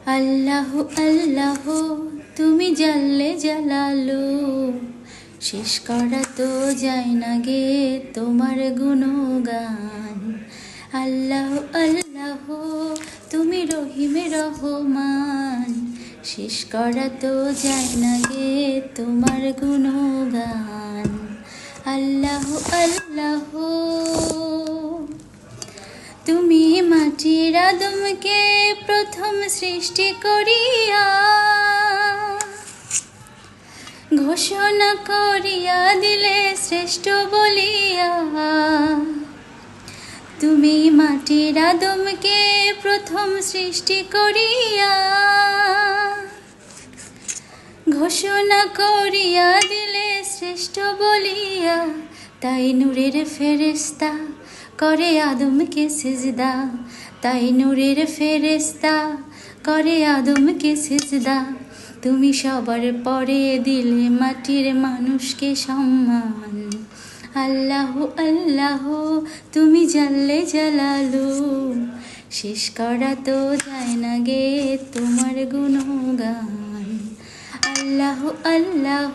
আল্লাহ আল্লাহ তুমি জাল্লে জালালু, শেষ করা তো যায় না গে তোমার গুণগান। আল্লাহ আল্লাহ তুমি রহিমে রহমান, শেষ করা তো যায় না গে তোমার গুণগান। আল্লাহ আল্লাহ তুমি মাটির আদমকে প্রথম সৃষ্টি করিয়া ঘোষণা করিয়া দিলে শ্রেষ্ঠ বলিয়া। তুমি মাটির আদমকে প্রথম সৃষ্টি করিয়া ঘোষণা করিয়া দিলে শ্রেষ্ঠ বলিয়া। তাই নূরের ফেরেশতা করে আদমকে সিজদা, তাই নূরের ফেরেশতা করে আদমকে সিজদা। তুমি সবার পরে দিলে মাটির মানুষকে সম্মান। আল্লাহ আল্লাহ তুমি জাল্লে জালালু, শেষ করা তো যায় না গে তোমার গুণগান। আল্লাহ আল্লাহ।